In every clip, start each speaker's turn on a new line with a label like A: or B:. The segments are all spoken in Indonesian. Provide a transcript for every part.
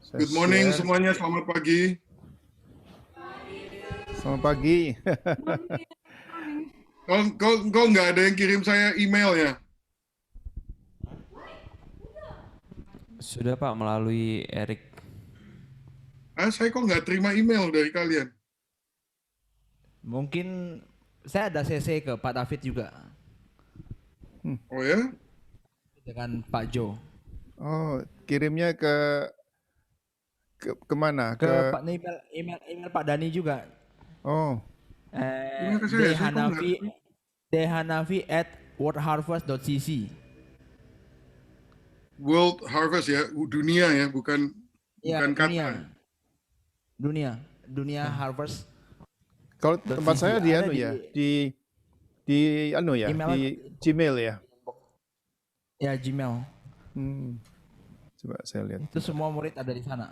A: Good morning semuanya, selamat pagi.
B: Selamat pagi.
A: Kok nggak ada yang kirim saya email ya?
C: Sudah Pak, melalui Erik.
A: Saya kok nggak terima email dari kalian?
D: Mungkin saya ada CC ke Pak David juga.
A: Oh ya?
D: Dengan Pak Jo.
B: Oh, kirimnya kemana?
D: Ke Pak email Pak Dani juga.
B: Oh.
D: dhanavi@worldharvest.cc.
A: World Harvest ya, dunia ya, bukan kata.
D: Dunia Harvest.
B: Kalau tempat saya di anu ya, di anu ya, di Gmail ya.
D: Ya, Gmail.
B: Coba saya lihat.
D: Itu semua murid ada di sana.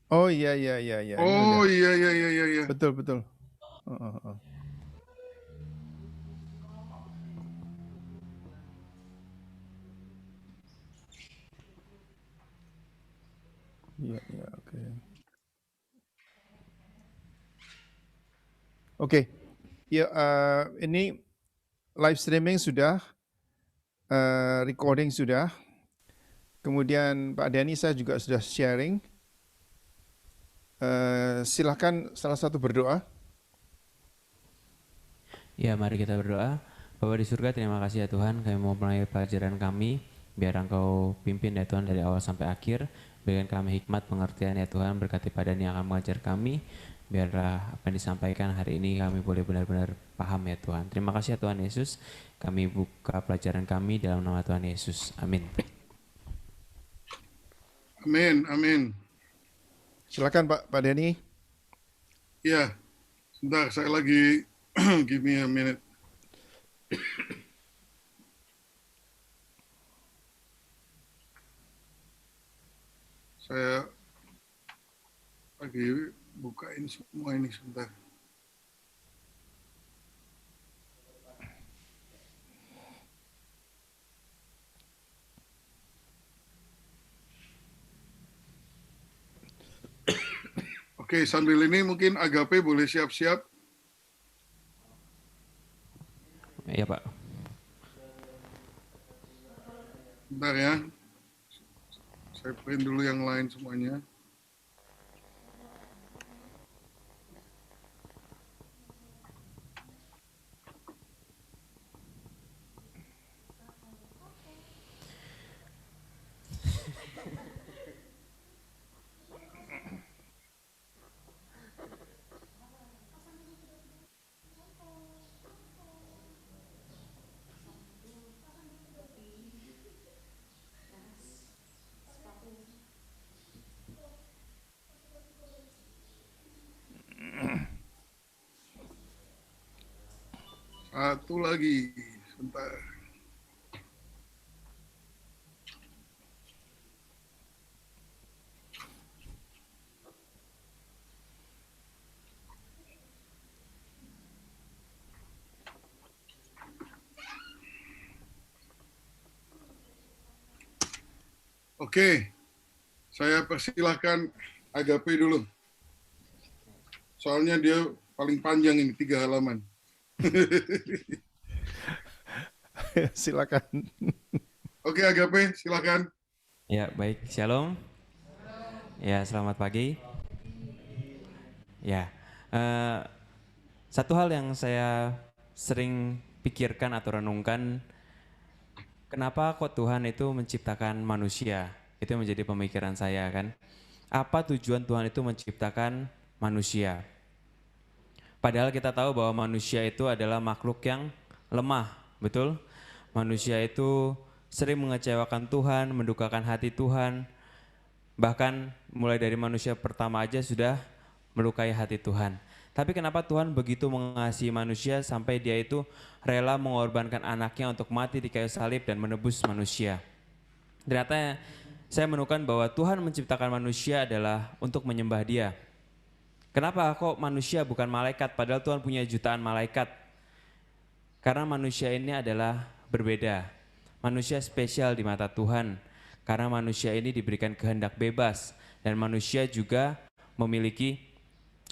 B: Oh iya.
A: Oh iya.
B: Betul. Iya, oke. Oke. Ya, ini live streaming sudah, recording sudah. Kemudian Pak Dani saya juga sudah sharing. Silahkan salah satu berdoa.
C: Ya, mari kita berdoa. Bapa di surga, terima kasih ya Tuhan, kami mau mulai pelajaran kami. Biar Engkau pimpin ya Tuhan dari awal sampai akhir. Berikan kami hikmat, pengertian ya Tuhan, berkati Pak Dani yang akan mengajar kami. Biarlah apa yang disampaikan hari ini kami boleh benar-benar paham ya Tuhan. Terima kasih ya Tuhan Yesus. Kami buka pelajaran kami dalam nama Tuhan Yesus. Amin.
A: Amin.
B: Silakan Pak Dani.
A: Ya, sebentar saya lagi give me a minute. Saya lagi bukain semua ini sebentar. Oke, sambil ini mungkin Agape boleh siap-siap.
C: Iya Pak.
A: Bentar ya. Saya print dulu yang lain semuanya. Satu lagi, sebentar. Oke, saya persilahkan Agape dulu. Soalnya dia paling panjang ini, 3 halaman.
B: Silakan.
A: Oke, Agape, silakan.
C: Ya, baik. Shalom. Ya, selamat pagi. Ya, satu hal yang saya sering pikirkan atau renungkan, kenapa kok Tuhan itu menciptakan manusia? Itu menjadi pemikiran saya kan. Apa tujuan Tuhan itu menciptakan manusia? Padahal kita tahu bahwa manusia itu adalah makhluk yang lemah, betul? Manusia itu sering mengecewakan Tuhan, mendukakan hati Tuhan. Bahkan mulai dari manusia pertama aja sudah melukai hati Tuhan. Tapi kenapa Tuhan begitu mengasihi manusia sampai dia itu rela mengorbankan anaknya untuk mati di kayu salib dan menebus manusia? Ternyata saya menemukan bahwa Tuhan menciptakan manusia adalah untuk menyembah Dia. Kenapa kok manusia bukan malaikat padahal Tuhan punya jutaan malaikat? Karena manusia ini adalah berbeda. Manusia spesial di mata Tuhan. Karena manusia ini diberikan kehendak bebas dan manusia juga memiliki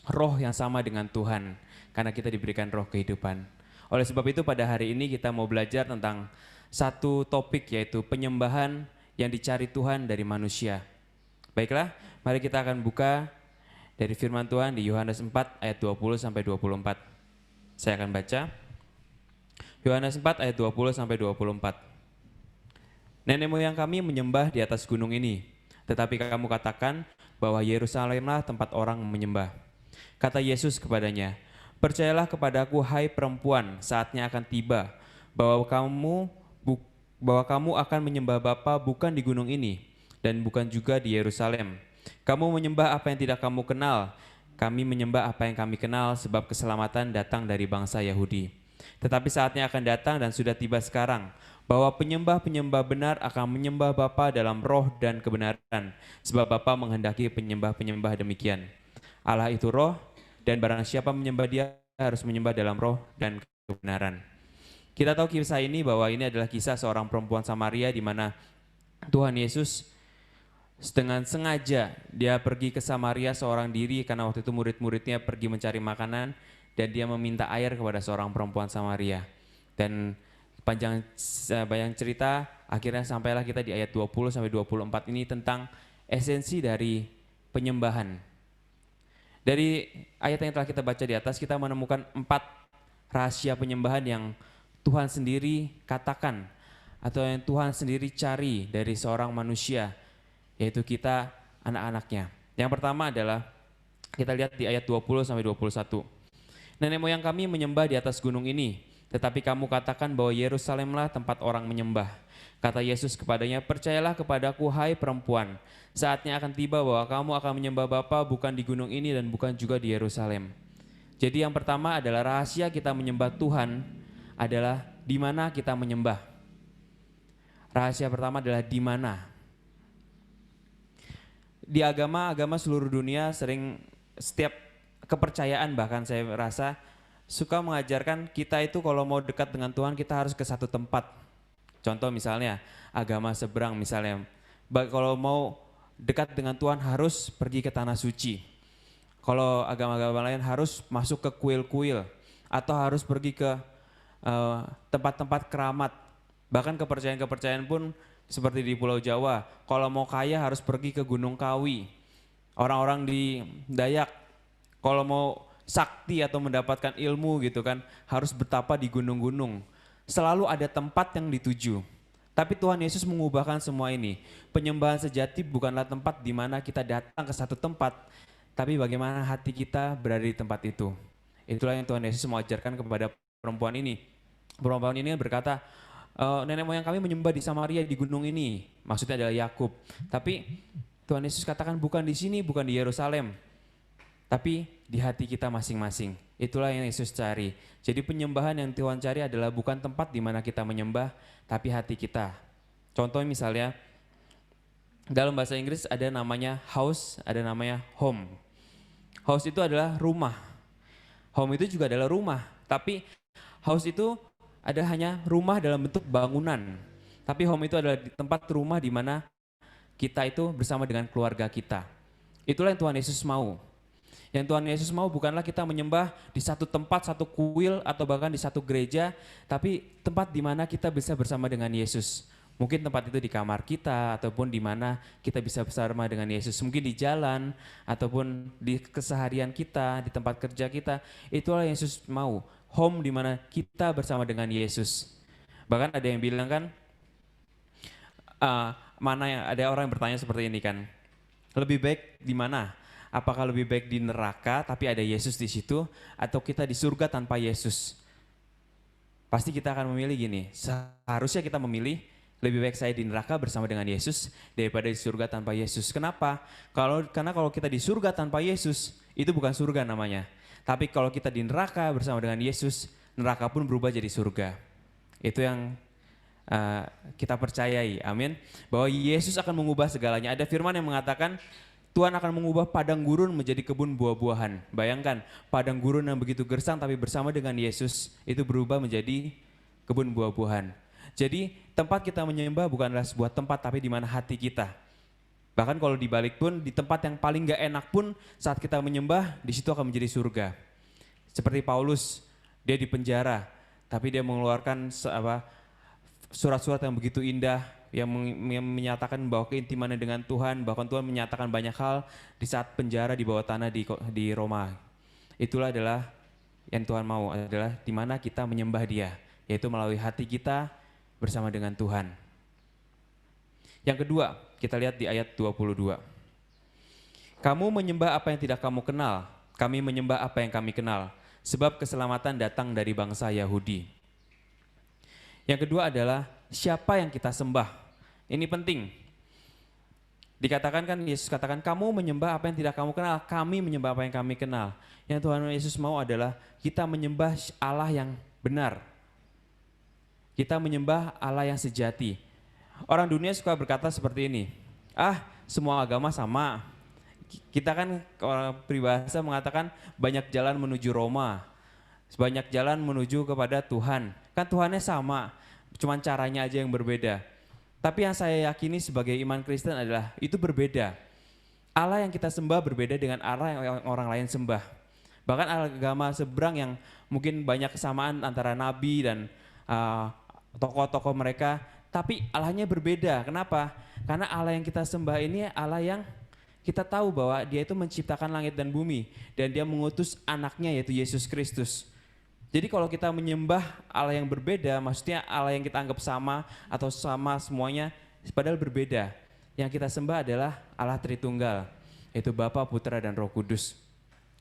C: roh yang sama dengan Tuhan karena kita diberikan roh kehidupan. Oleh sebab itu pada hari ini kita mau belajar tentang satu topik, yaitu penyembahan yang dicari Tuhan dari manusia. Baiklah, mari kita akan buka dari firman Tuhan di Yohanes 4 ayat 20 sampai 24. Saya akan baca. Yohanes 4 ayat 20 sampai 24. Nenek moyang kami menyembah di atas gunung ini, tetapi kamu katakan bahwa Yerusalemlah tempat orang menyembah. Kata Yesus kepadanya, percayalah kepadaku hai perempuan, saatnya akan tiba bahwa kamu akan menyembah Bapa bukan di gunung ini dan bukan juga di Yerusalem. Kamu menyembah apa yang tidak kamu kenal, kami menyembah apa yang kami kenal, sebab keselamatan datang dari bangsa Yahudi. Tetapi saatnya akan datang dan sudah tiba sekarang, bahwa penyembah-penyembah benar akan menyembah Bapa dalam roh dan kebenaran, sebab Bapa menghendaki penyembah-penyembah demikian. Allah itu roh, dan barang siapa menyembah Dia harus menyembah dalam roh dan kebenaran. Kita tahu kisah ini bahwa ini adalah kisah seorang perempuan Samaria di mana Tuhan Yesus dengan sengaja dia pergi ke Samaria seorang diri karena waktu itu murid-muridnya pergi mencari makanan dan dia meminta air kepada seorang perempuan Samaria. Dan panjang cerita, akhirnya sampailah kita di ayat 20 sampai 24 ini tentang esensi dari penyembahan. Dari ayat yang telah kita baca di atas, kita menemukan 4 rahasia penyembahan yang Tuhan sendiri katakan atau yang Tuhan sendiri cari dari seorang manusia, yaitu kita anak-anaknya. Yang pertama adalah kita lihat di ayat 20 sampai 21. Nenek moyang kami menyembah di atas gunung ini, tetapi kamu katakan bahwa Yerusalemlah tempat orang menyembah. Kata Yesus kepadanya, percayalah kepadaku hai perempuan, saatnya akan tiba bahwa kamu akan menyembah Bapa bukan di gunung ini dan bukan juga di Yerusalem. Jadi yang pertama adalah rahasia kita menyembah Tuhan adalah di mana kita menyembah. Rahasia pertama adalah di mana. Di agama seluruh dunia setiap kepercayaan bahkan saya rasa suka mengajarkan kita itu kalau mau dekat dengan Tuhan kita harus ke satu tempat. Contoh misalnya agama seberang misalnya, kalau mau dekat dengan Tuhan harus pergi ke tanah suci. Kalau agama-agama lain harus masuk ke kuil-kuil atau harus pergi ke tempat-tempat keramat. Bahkan kepercayaan-kepercayaan pun seperti di Pulau Jawa, kalau mau kaya harus pergi ke Gunung Kawi. Orang-orang di Dayak kalau mau sakti atau mendapatkan ilmu gitu kan, harus bertapa di gunung-gunung. Selalu ada tempat yang dituju. Tapi Tuhan Yesus mengubahkan semua ini. Penyembahan sejati bukanlah tempat di mana kita datang ke satu tempat, tapi bagaimana hati kita berada di tempat itu. Itulah yang Tuhan Yesus mengajarkan kepada perempuan ini. Perempuan ini berkata, nenek moyang kami menyembah di Samaria di gunung ini. Maksudnya adalah Yakub. Tapi Tuhan Yesus katakan bukan di sini, bukan di Yerusalem, tapi di hati kita masing-masing. Itulah yang Yesus cari. Jadi penyembahan yang Tuhan cari adalah bukan tempat di mana kita menyembah, tapi hati kita. Contoh misalnya, dalam bahasa Inggris ada namanya house, ada namanya home. House itu adalah rumah. Home itu juga adalah rumah. Tapi house itu ada hanya rumah dalam bentuk bangunan. Tapi home itu adalah tempat rumah di mana kita itu bersama dengan keluarga kita. Itulah yang Tuhan Yesus mau. Yang Tuhan Yesus mau bukanlah kita menyembah di satu tempat, satu kuil, atau bahkan di satu gereja, tapi tempat di mana kita bisa bersama dengan Yesus. Mungkin tempat itu di kamar kita, ataupun di mana kita bisa bersama dengan Yesus. Mungkin di jalan, ataupun di keseharian kita, di tempat kerja kita. Itulah yang Yesus mau. Home di mana kita bersama dengan Yesus. Bahkan ada yang bilang kan, ada orang yang bertanya seperti ini kan, lebih baik di mana? Apakah lebih baik di neraka tapi ada Yesus di situ, atau kita di surga tanpa Yesus? Pasti kita akan memilih gini, seharusnya kita memilih lebih baik saya di neraka bersama dengan Yesus daripada di surga tanpa Yesus. Kenapa? Karena kalau kita di surga tanpa Yesus, itu bukan surga namanya. Tapi kalau kita di neraka bersama dengan Yesus, neraka pun berubah jadi surga. Itu yang kita percayai, amin. Bahwa Yesus akan mengubah segalanya. Ada firman yang mengatakan, Tuhan akan mengubah padang gurun menjadi kebun buah-buahan. Bayangkan, padang gurun yang begitu gersang tapi bersama dengan Yesus itu berubah menjadi kebun buah-buahan. Jadi tempat kita menyembah bukanlah sebuah tempat tapi di mana hati kita. Bahkan kalau dibalik pun di tempat yang paling gak enak pun saat kita menyembah di situ akan menjadi surga. Seperti Paulus, dia di penjara tapi dia mengeluarkan surat-surat yang begitu indah yang menyatakan bahwa keintimannya dengan Tuhan, bahkan Tuhan menyatakan banyak hal di saat penjara di bawah tanah di Roma. Itulah adalah yang Tuhan mau, adalah di mana kita menyembah Dia, yaitu melalui hati kita bersama dengan Tuhan. Yang kedua, kita lihat di ayat 22. Kamu menyembah apa yang tidak kamu kenal, kami menyembah apa yang kami kenal, sebab keselamatan datang dari bangsa Yahudi. Yang kedua adalah siapa yang kita sembah. Ini penting. Dikatakan kan, Yesus katakan, kamu menyembah apa yang tidak kamu kenal, kami menyembah apa yang kami kenal. Yang Tuhan Yesus mau adalah kita menyembah Allah yang benar. Kita menyembah Allah yang sejati. Orang dunia suka berkata seperti ini, semua agama sama. Kita kan orang peribahasa mengatakan banyak jalan menuju Roma, banyak jalan menuju kepada Tuhan. Kan Tuhannya sama, cuman caranya aja yang berbeda. Tapi yang saya yakini sebagai iman Kristen adalah itu berbeda. Allah yang kita sembah berbeda dengan Allah yang orang lain sembah. Bahkan agama seberang yang mungkin banyak kesamaan antara nabi dan tokoh-tokoh mereka, tapi Allahnya berbeda. Kenapa? Karena Allah yang kita sembah ini Allah yang kita tahu bahwa Dia itu menciptakan langit dan bumi dan Dia mengutus anaknya yaitu Yesus Kristus. Jadi kalau kita menyembah Allah yang berbeda, maksudnya Allah yang kita anggap sama atau sama semuanya, padahal berbeda. Yang kita sembah adalah Allah Tritunggal, yaitu Bapa, Putra, dan Roh Kudus.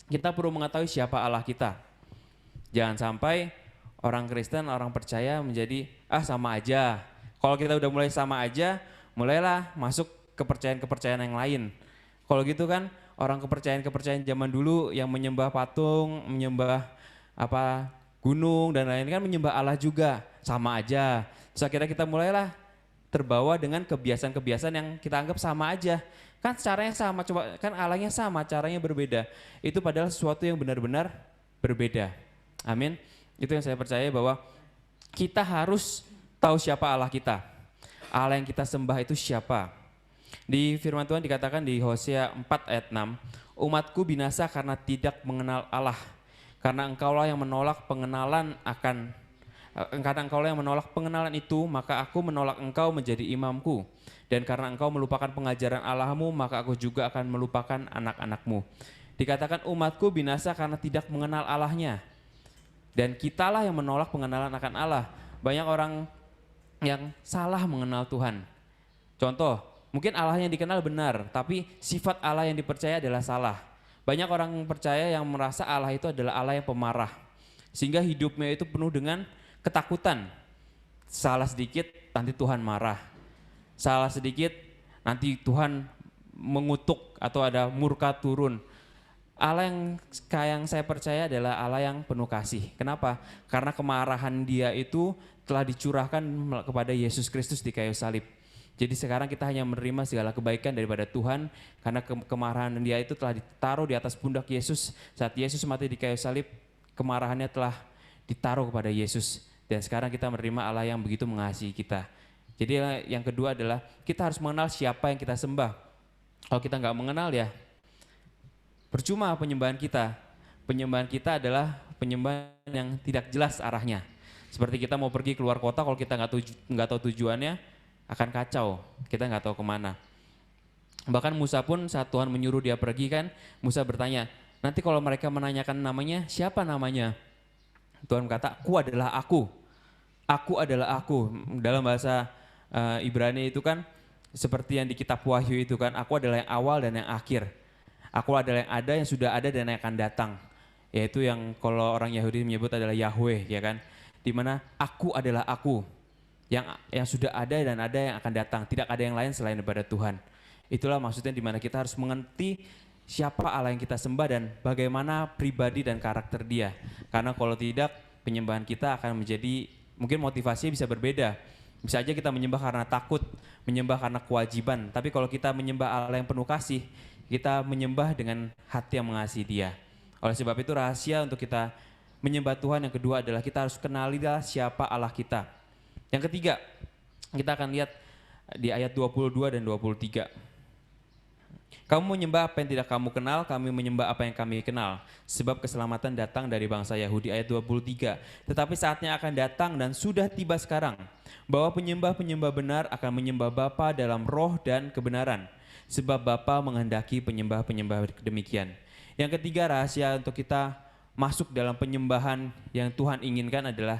C: Kita perlu mengetahui siapa Allah kita. Jangan sampai orang Kristen, orang percaya menjadi sama aja. Kalau kita udah mulai sama aja, mulailah masuk kepercayaan-kepercayaan yang lain. Kalau gitu kan orang kepercayaan-kepercayaan zaman dulu yang menyembah patung, menyembah gunung dan lain-lain kan menyembah Allah juga, sama aja. Terus akhirnya kita mulailah terbawa dengan kebiasaan-kebiasaan yang kita anggap sama aja. Kan caranya sama, coba kan Allahnya sama, caranya berbeda. Itu padahal sesuatu yang benar-benar berbeda. Amin. Itu yang saya percaya bahwa kita harus tahu siapa Allah kita. Allah yang kita sembah itu siapa. Di firman Tuhan dikatakan di Hosea 4 ayat 6, umatku binasa karena tidak mengenal Allah. Karena engkaulah yang menolak pengenalan itu, maka aku menolak engkau menjadi imamku. Dan karena engkau melupakan pengajaran Allahmu, maka aku juga akan melupakan anak-anakmu. Dikatakan umatku binasa karena tidak mengenal Allahnya. Dan kitalah yang menolak pengenalan akan Allah. Banyak orang yang salah mengenal Tuhan. Contoh, mungkin Allah yang dikenal benar, tapi sifat Allah yang dipercaya adalah salah. Banyak orang percaya yang merasa Allah itu adalah Allah yang pemarah. Sehingga hidupnya itu penuh dengan ketakutan. Salah sedikit nanti Tuhan marah. Salah sedikit nanti Tuhan mengutuk atau ada murka turun. Allah yang saya percaya adalah Allah yang penuh kasih. Kenapa? Karena kemarahan Dia itu telah dicurahkan kepada Yesus Kristus di kayu salib. Jadi sekarang kita hanya menerima segala kebaikan daripada Tuhan karena kemarahan Dia itu telah ditaruh di atas pundak Yesus. Saat Yesus mati di kayu salib, kemarahannya telah ditaruh kepada Yesus. Dan sekarang kita menerima Allah yang begitu mengasihi kita. Jadi yang kedua adalah kita harus mengenal siapa yang kita sembah. Kalau kita nggak mengenal ya, percuma penyembahan kita. Penyembahan kita adalah penyembahan yang tidak jelas arahnya. Seperti kita mau pergi keluar kota, kalau kita nggak tahu tujuannya, akan kacau, kita nggak tahu kemana. Bahkan Musa pun saat Tuhan menyuruh dia pergi kan, Musa bertanya, nanti kalau mereka menanyakan namanya, siapa namanya? Tuhan berkata, aku adalah aku adalah aku. Dalam bahasa Ibrani itu kan, seperti yang di kitab Wahyu itu kan, aku adalah yang awal dan yang akhir. Aku adalah yang ada, yang sudah ada dan yang akan datang. Yaitu yang kalau orang Yahudi menyebut adalah Yahweh, ya kan? Dimana aku adalah aku. Yang sudah ada dan ada yang akan datang, tidak ada yang lain selain daripada Tuhan. Itulah maksudnya di mana kita harus mengerti siapa Allah yang kita sembah dan bagaimana pribadi dan karakter Dia. Karena kalau tidak, penyembahan kita akan menjadi, mungkin motivasinya bisa berbeda. Bisa aja kita menyembah karena takut, menyembah karena kewajiban. Tapi kalau kita menyembah Allah yang penuh kasih, kita menyembah dengan hati yang mengasihi Dia. Oleh sebab itu rahasia untuk kita menyembah Tuhan yang kedua adalah kita harus kenalilah siapa Allah kita. Yang ketiga, kita akan lihat di ayat 22 dan 23. Kamu menyembah apa yang tidak kamu kenal, kami menyembah apa yang kami kenal. Sebab keselamatan datang dari bangsa Yahudi, ayat 23. Tetapi saatnya akan datang dan sudah tiba sekarang, bahwa penyembah-penyembah benar akan menyembah Bapa dalam roh dan kebenaran. Sebab Bapa menghendaki penyembah-penyembah demikian. Yang ketiga, rahasia untuk kita masuk dalam penyembahan yang Tuhan inginkan adalah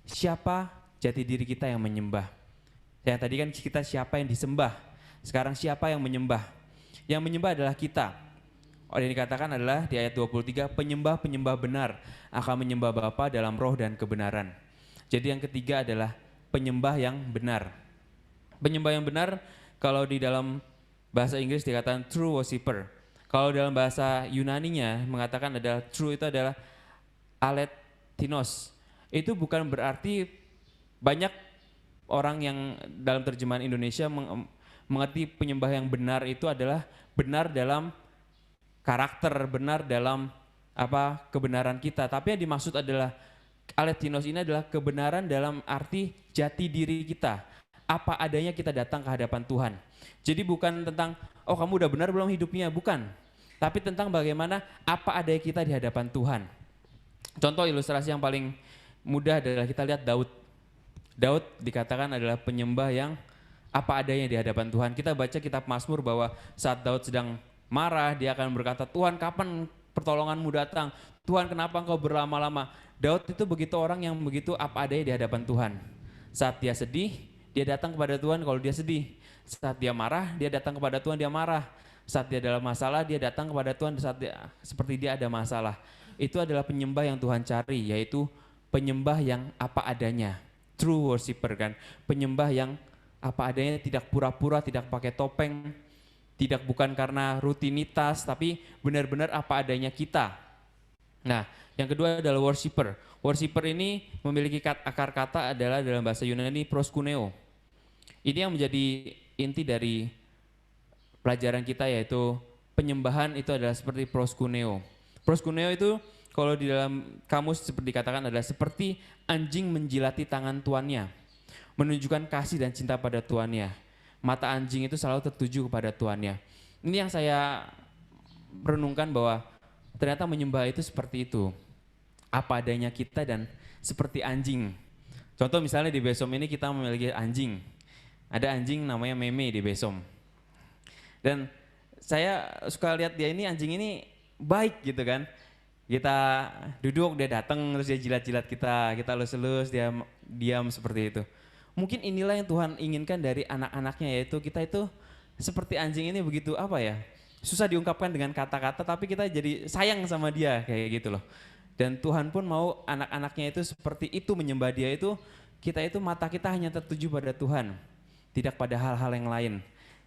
C: siapa jati diri kita yang menyembah. Yang tadi kan kita siapa yang disembah, sekarang siapa yang menyembah. Yang menyembah adalah kita. Yang dikatakan adalah di ayat 23, penyembah-penyembah benar akan menyembah Bapa dalam roh dan kebenaran. Jadi yang ketiga adalah penyembah yang benar. Penyembah yang benar kalau di dalam bahasa Inggris dikatakan true worshiper. Kalau dalam bahasa Yunaninya mengatakan adalah true itu adalah aletinos. Itu bukan berarti banyak orang yang dalam terjemahan Indonesia mengerti penyembah yang benar itu adalah benar dalam karakter, benar dalam kebenaran kita. Tapi yang dimaksud adalah aletinos ini adalah kebenaran dalam arti jati diri kita. Apa adanya kita datang ke hadapan Tuhan. Jadi bukan tentang, oh kamu udah benar belum hidupnya, bukan. Tapi tentang bagaimana apa adanya kita di hadapan Tuhan. Contoh ilustrasi yang paling mudah adalah kita lihat Daud. Daud dikatakan adalah penyembah yang apa adanya di hadapan Tuhan. Kita baca kitab Mazmur bahwa saat Daud sedang marah, dia akan berkata, Tuhan kapan pertolonganmu datang? Tuhan kenapa engkau berlama-lama? Daud itu begitu orang yang begitu apa adanya di hadapan Tuhan. Saat dia sedih, dia datang kepada Tuhan kalau dia sedih. Saat dia marah, dia datang kepada Tuhan, dia marah. Saat dia dalam masalah, dia datang kepada Tuhan seperti dia ada masalah. Itu adalah penyembah yang Tuhan cari, yaitu penyembah yang apa adanya. True worshiper kan, penyembah yang apa adanya, tidak pura-pura, tidak pakai topeng, tidak bukan karena rutinitas, tapi benar-benar apa adanya kita. Nah, yang kedua adalah worshiper. Worshiper ini memiliki akar kata adalah dalam bahasa Yunani proskuneo. Ini yang menjadi inti dari pelajaran kita, yaitu penyembahan itu adalah seperti proskuneo. Proskuneo itu kalau di dalam kamus seperti dikatakan adalah seperti anjing menjilati tangan tuannya, menunjukkan kasih dan cinta pada tuannya. Mata anjing itu selalu tertuju kepada tuannya. Ini yang saya renungkan bahwa ternyata menyembah itu seperti itu. Apa adanya kita dan seperti anjing. Contoh misalnya di Besom ini kita memiliki anjing. Ada anjing namanya Meme di Besom. Dan saya suka lihat dia ini, anjing ini baik gitu kan. Kita duduk, dia datang terus dia jilat-jilat kita elus-elus, dia diam seperti itu. Mungkin inilah yang Tuhan inginkan dari anak-anaknya, yaitu kita itu seperti anjing ini begitu susah diungkapkan dengan kata-kata, tapi kita jadi sayang sama dia kayak gitu loh. Dan Tuhan pun mau anak-anaknya itu seperti itu menyembah dia itu, kita itu mata kita hanya tertuju pada Tuhan, tidak pada hal-hal yang lain.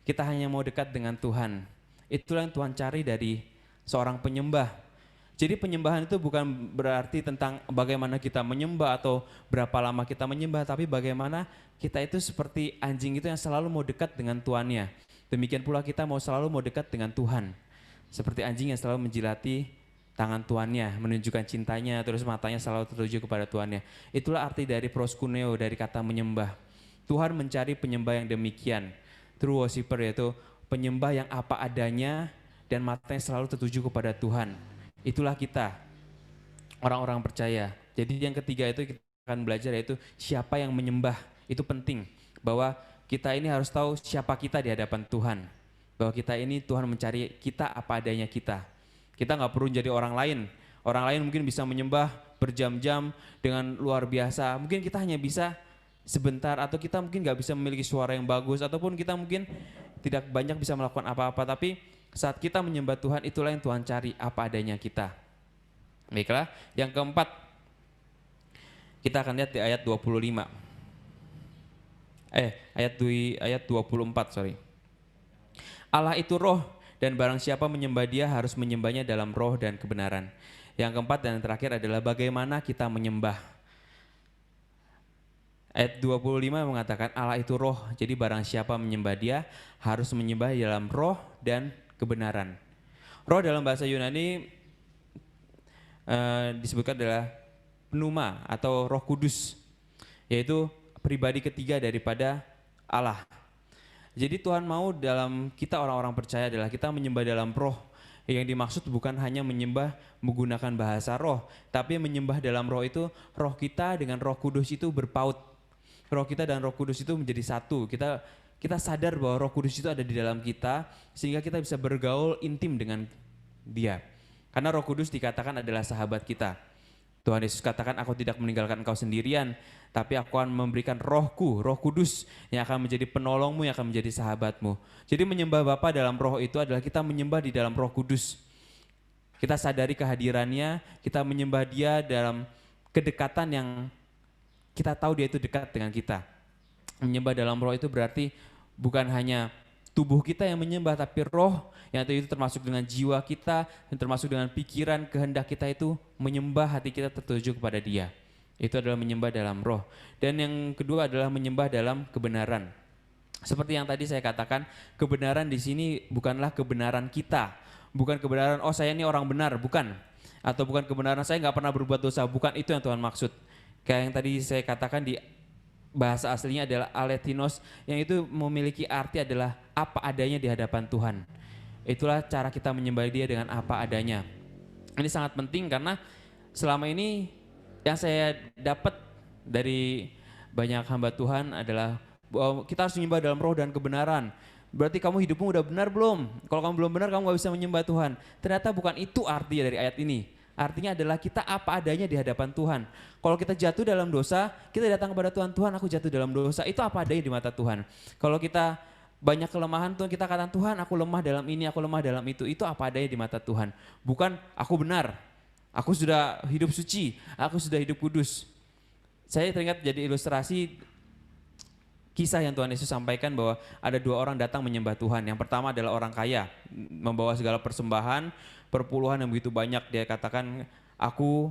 C: Kita hanya mau dekat dengan Tuhan. Itulah yang Tuhan cari dari seorang penyembah. Jadi penyembahan itu bukan berarti tentang bagaimana kita menyembah atau berapa lama kita menyembah, tapi bagaimana kita itu seperti anjing itu yang selalu mau dekat dengan tuannya. Demikian pula kita selalu mau dekat dengan Tuhan. Seperti anjing yang selalu menjilati tangan tuannya, menunjukkan cintanya, terus matanya selalu tertuju kepada tuannya. Itulah arti dari proskuneo, dari kata menyembah. Tuhan mencari penyembah yang demikian. True worshiper yaitu penyembah yang apa adanya dan matanya selalu tertuju kepada Tuhan. Itulah kita, orang-orang percaya. Jadi yang ketiga itu kita akan belajar, yaitu siapa yang menyembah. Itu penting, bahwa kita ini harus tahu siapa kita di hadapan Tuhan. Bahwa kita ini Tuhan mencari kita apa adanya kita. Kita gak perlu jadi orang lain. Orang lain mungkin bisa menyembah berjam-jam dengan luar biasa. Mungkin kita hanya bisa sebentar, atau kita mungkin gak bisa memiliki suara yang bagus, ataupun kita mungkin tidak banyak bisa melakukan apa-apa. Tapi saat kita menyembah Tuhan, itulah yang Tuhan cari, apa adanya kita. Baiklah, yang keempat, kita akan lihat di ayat 25. Ayat 24. Allah itu roh, dan barang siapa menyembah dia harus menyembahnya dalam roh dan kebenaran. Yang keempat dan terakhir adalah bagaimana kita menyembah. Ayat 25 mengatakan Allah itu roh, jadi barang siapa menyembah dia harus menyembah dalam roh dan kebenaran. Roh dalam bahasa Yunani disebutkan adalah pneuma atau Roh Kudus, yaitu pribadi ketiga daripada Allah. Jadi Tuhan mau dalam kita orang-orang percaya adalah kita menyembah dalam roh. Yang dimaksud bukan hanya menyembah menggunakan bahasa roh, tapi menyembah dalam roh itu roh kita dengan Roh Kudus itu berpaut. Roh kita dan Roh Kudus itu menjadi satu. Kita sadar bahwa Roh Kudus itu ada di dalam kita sehingga kita bisa bergaul intim dengan Dia. Karena Roh Kudus dikatakan adalah sahabat kita. Tuhan Yesus katakan, aku tidak meninggalkan engkau sendirian, tapi aku akan memberikan rohku, Roh Kudus, yang akan menjadi penolongmu, yang akan menjadi sahabatmu. Jadi menyembah Bapa dalam roh itu adalah kita menyembah di dalam Roh Kudus. Kita sadari kehadirannya, kita menyembah Dia dalam kedekatan yang kita tahu Dia itu dekat dengan kita. Menyembah dalam roh itu berarti bukan hanya tubuh kita yang menyembah, tapi roh yang itu termasuk dengan jiwa kita, dan termasuk dengan pikiran, kehendak kita itu menyembah, hati kita tertuju kepada Dia. Itu adalah menyembah dalam roh. Dan yang kedua adalah menyembah dalam kebenaran. Seperti yang tadi saya katakan, kebenaran di sini bukanlah kebenaran kita, bukan kebenaran oh saya ini orang benar, bukan. Atau bukan kebenaran saya nggak pernah berbuat dosa, bukan itu yang Tuhan maksud. Kayak yang tadi saya katakan di bahasa aslinya adalah aletinos, yang itu memiliki arti adalah apa adanya di hadapan Tuhan. Itulah cara kita menyembah Dia dengan apa adanya. Ini sangat penting karena selama ini yang saya dapat dari banyak hamba Tuhan adalah bahwa kita harus menyembah dalam roh dan kebenaran. Berarti kamu hidupmu udah benar belum? Kalau kamu belum benar, kamu gak bisa menyembah Tuhan. Ternyata bukan itu arti dari ayat ini. Artinya adalah kita apa adanya di hadapan Tuhan. Kalau kita jatuh dalam dosa, kita datang kepada Tuhan, Tuhan aku jatuh dalam dosa, itu apa adanya di mata Tuhan. Kalau kita banyak kelemahan, Tuhan kita katakan, Tuhan aku lemah dalam ini, aku lemah dalam itu apa adanya di mata Tuhan. Bukan aku benar, aku sudah hidup suci, aku sudah hidup kudus. Saya teringat jadi ilustrasi kisah yang Tuhan Yesus sampaikan bahwa ada dua orang datang menyembah Tuhan. Yang pertama adalah orang kaya, membawa segala persembahan, perpuluhan yang begitu banyak. Dia katakan, aku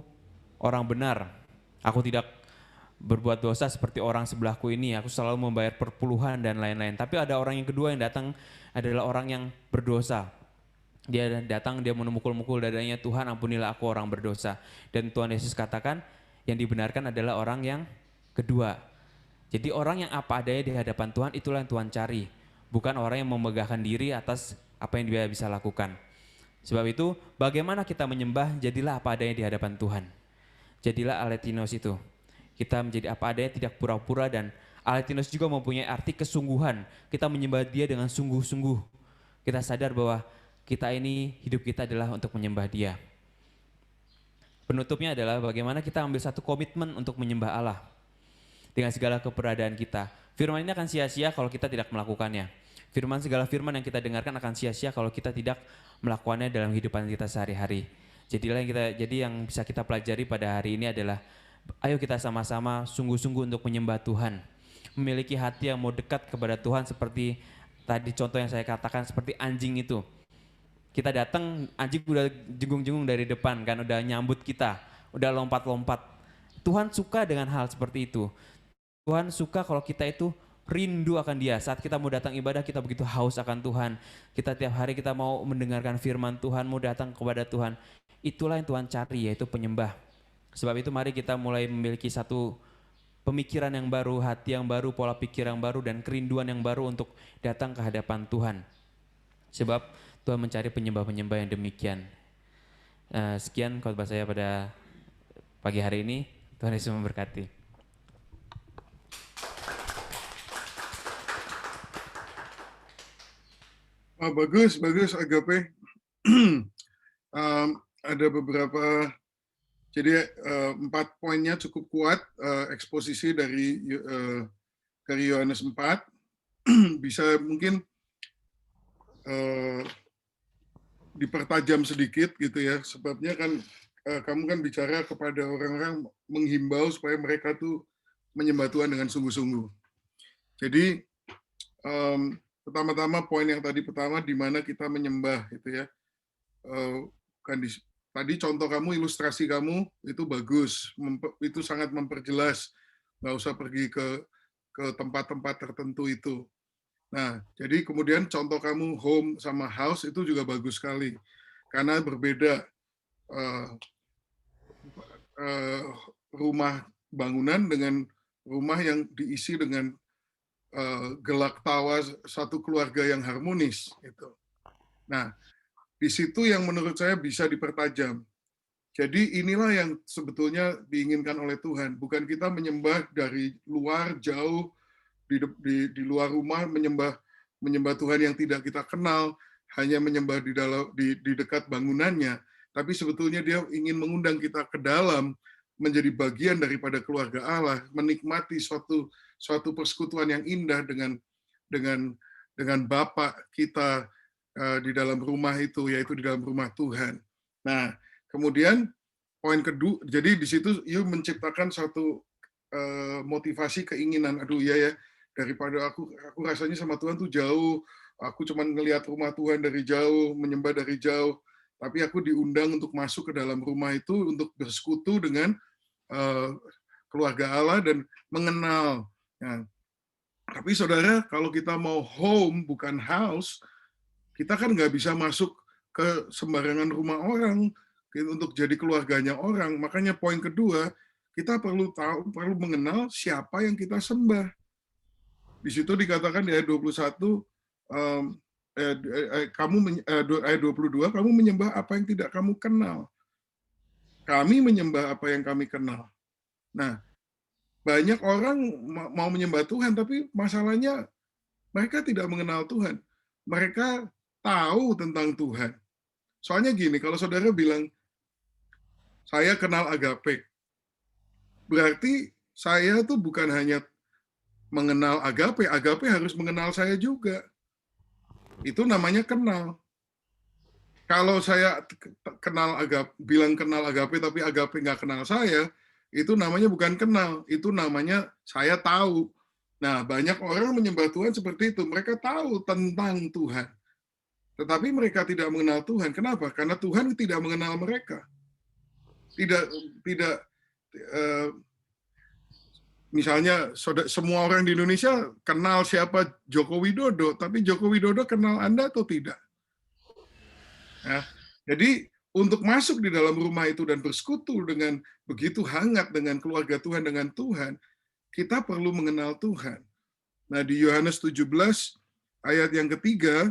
C: orang benar, aku tidak berbuat dosa seperti orang sebelahku ini, aku selalu membayar perpuluhan dan lain-lain. Tapi ada orang yang kedua yang datang adalah orang yang berdosa. Dia datang, dia memukul-mukul dadanya, Tuhan ampunilah aku orang berdosa. Dan Tuhan Yesus katakan yang dibenarkan adalah orang yang kedua. Jadi orang yang apa adanya di hadapan Tuhan itulah yang Tuhan cari. Bukan orang yang memegahkan diri atas apa yang dia bisa lakukan. Sebab itu bagaimana kita menyembah, jadilah apa adanya di hadapan Tuhan. Jadilah aletinos itu. Kita menjadi apa adanya, tidak pura-pura, dan aletinos juga mempunyai arti kesungguhan. Kita menyembah Dia dengan sungguh-sungguh. Kita sadar bahwa kita ini, hidup kita adalah untuk menyembah Dia. Penutupnya adalah bagaimana kita ambil satu komitmen untuk menyembah Allah dengan segala keberadaan kita. Firman ini akan sia-sia kalau kita tidak melakukannya. Segala firman yang kita dengarkan akan sia-sia kalau kita tidak melakukannya dalam kehidupan kita sehari-hari. Jadi yang bisa kita pelajari pada hari ini adalah ayo kita sama-sama sungguh-sungguh untuk menyembah Tuhan. Memiliki hati yang mau dekat kepada Tuhan seperti tadi contoh yang saya katakan, seperti anjing itu. Kita datang, anjing udah jenggung-jenggung dari depan kan, udah nyambut kita, udah lompat-lompat. Tuhan suka dengan hal seperti itu. Tuhan suka kalau kita itu rindu akan Dia. Saat kita mau datang ibadah, kita begitu haus akan Tuhan. Kita tiap hari kita mau mendengarkan firman Tuhan, mau datang kepada Tuhan. Itulah yang Tuhan cari, yaitu penyembah. Sebab itu mari kita mulai memiliki satu pemikiran yang baru, hati yang baru, pola pikir yang baru, dan kerinduan yang baru untuk datang ke hadapan Tuhan. Sebab Tuhan mencari penyembah-penyembah yang demikian. Sekian khotbah saya pada pagi hari ini. Tuhan Yesus memberkati.
A: Bagus Agape. Ada beberapa, jadi 4 poinnya cukup kuat, eksposisi dari Yohanes 4. Bisa mungkin dipertajam sedikit gitu ya, sebabnya kan kamu kan bicara kepada orang-orang, menghimbau supaya mereka tuh menyembah Tuhan dengan sungguh-sungguh. Jadi pertama-tama poin yang tadi pertama, di mana kita menyembah gitu ya. Tadi contoh kamu, ilustrasi kamu itu bagus, itu sangat memperjelas, nggak usah pergi ke tempat-tempat tertentu itu. Nah, jadi kemudian contoh kamu home sama house itu juga bagus sekali, karena berbeda rumah bangunan dengan rumah yang diisi dengan gelak tawa satu keluarga yang harmonis. Gitu. Nah, di situ yang menurut saya bisa dipertajam. Jadi inilah yang sebetulnya diinginkan oleh Tuhan. Bukan kita menyembah dari luar, jauh, di luar rumah, menyembah Tuhan yang tidak kita kenal, hanya menyembah di dekat bangunannya. Tapi sebetulnya dia ingin mengundang kita ke dalam, menjadi bagian daripada keluarga Allah, menikmati suatu persekutuan yang indah dengan Bapa kita di dalam rumah itu, yaitu di dalam rumah Tuhan. Nah, kemudian poin kedua, jadi di situ you menciptakan suatu motivasi, keinginan, aduh ya daripada aku rasanya sama Tuhan tuh jauh, aku cuman ngelihat rumah Tuhan dari jauh, menyembah dari jauh, tapi aku diundang untuk masuk ke dalam rumah itu untuk bersekutu dengan keluarga Allah dan mengenal. Nah, tapi saudara, kalau kita mau home bukan house, kita kan nggak bisa masuk ke sembarangan rumah orang untuk jadi keluarganya orang. Makanya poin kedua, kita perlu mengenal siapa yang kita sembah. Di situ dikatakan di ayat 21, ayat 22, kamu menyembah apa yang tidak kamu kenal. Kami menyembah apa yang kami kenal. Nah, banyak orang mau menyembah Tuhan, tapi masalahnya mereka tidak mengenal Tuhan. Mereka tahu tentang Tuhan. Soalnya gini, kalau saudara bilang, saya kenal agape, berarti saya tuh bukan hanya mengenal agape harus mengenal saya juga. Itu namanya kenal. Kalau saya bilang kenal agape, tapi agape nggak kenal saya, itu namanya bukan kenal, itu namanya saya tahu. Nah, banyak orang menyembah Tuhan seperti itu. Mereka tahu tentang Tuhan, tetapi mereka tidak mengenal Tuhan. Kenapa? Karena Tuhan tidak mengenal mereka. Misalnya, semua orang di Indonesia kenal siapa Joko Widodo, tapi Joko Widodo kenal Anda atau tidak? Nah, jadi untuk masuk di dalam rumah itu dan bersekutu dengan begitu hangat dengan keluarga Tuhan, dengan Tuhan, kita perlu mengenal Tuhan. Nah, di Yohanes 17 ayat yang ketiga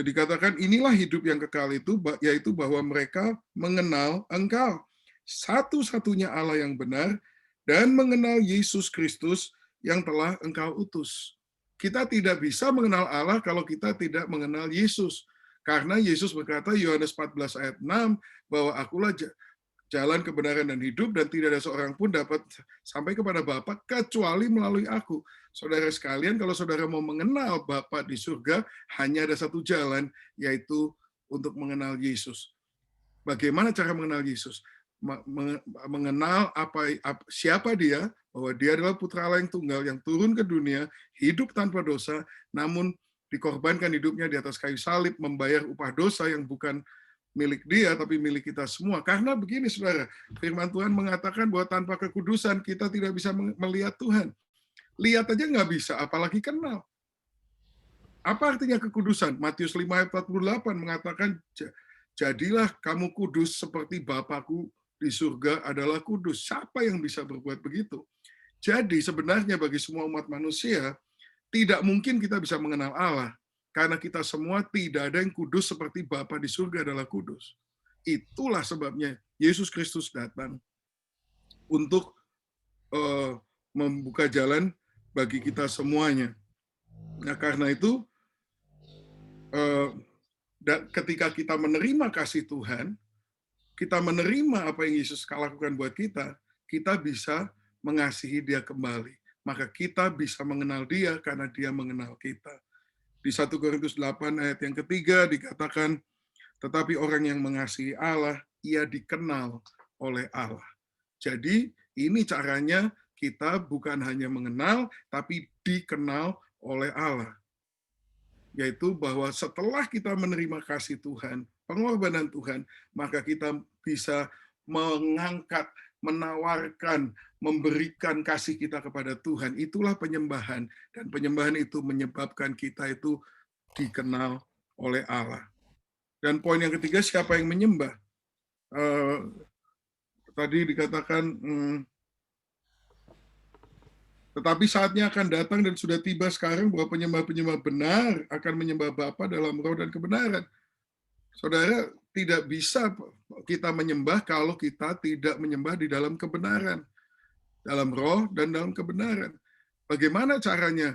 A: dikatakan inilah hidup yang kekal itu, yaitu bahwa mereka mengenal Engkau, satu-satunya Allah yang benar, dan mengenal Yesus Kristus yang telah Engkau utus. Kita tidak bisa mengenal Allah kalau kita tidak mengenal Yesus. Karena Yesus berkata, Yohanes 14 ayat 6, bahwa akulah jalan kebenaran dan hidup, dan tidak ada seorang pun dapat sampai kepada Bapa kecuali melalui aku. Saudara sekalian, kalau saudara mau mengenal Bapa di surga, hanya ada satu jalan, yaitu untuk mengenal Yesus. Bagaimana cara mengenal Yesus? Mengenal siapa dia, bahwa dia adalah putra Allah yang tunggal, yang turun ke dunia, hidup tanpa dosa, namun dikorbankan hidupnya di atas kayu salib, membayar upah dosa yang bukan milik dia, tapi milik kita semua. Karena begini, saudara, firman Tuhan mengatakan bahwa tanpa kekudusan kita tidak bisa melihat Tuhan. Lihat aja nggak bisa, apalagi kenal. Apa artinya kekudusan? Matius 5 ayat 48 mengatakan, jadilah kamu kudus seperti Bapakku di surga adalah kudus. Siapa yang bisa berbuat begitu? Jadi sebenarnya bagi semua umat manusia, tidak mungkin kita bisa mengenal Allah, karena kita semua tidak ada yang kudus seperti Bapa di surga adalah kudus. Itulah sebabnya Yesus Kristus datang untuk membuka jalan bagi kita semuanya. Nah, karena itu, ketika kita menerima kasih Tuhan, kita menerima apa yang Yesus lakukan buat kita, kita bisa mengasihi dia kembali. Maka kita bisa mengenal dia karena dia mengenal kita. Di 1 Korintus 8 ayat yang ketiga dikatakan, tetapi orang yang mengasihi Allah, ia dikenal oleh Allah. Jadi ini caranya kita bukan hanya mengenal, tapi dikenal oleh Allah. Yaitu bahwa setelah kita menerima kasih Tuhan, pengorbanan Tuhan, maka kita bisa mengangkat, menawarkan, memberikan kasih kita kepada Tuhan. Itulah penyembahan, dan penyembahan itu menyebabkan kita itu dikenal oleh Allah. Dan poin yang ketiga, siapa yang menyembah? Tadi dikatakan Tetapi saatnya akan datang dan sudah tiba sekarang bahwa penyembah-penyembah benar akan menyembah Bapa dalam roh dan kebenaran. Saudara, tidak bisa kita menyembah kalau kita tidak menyembah di dalam kebenaran. Dalam roh dan dalam kebenaran. Bagaimana caranya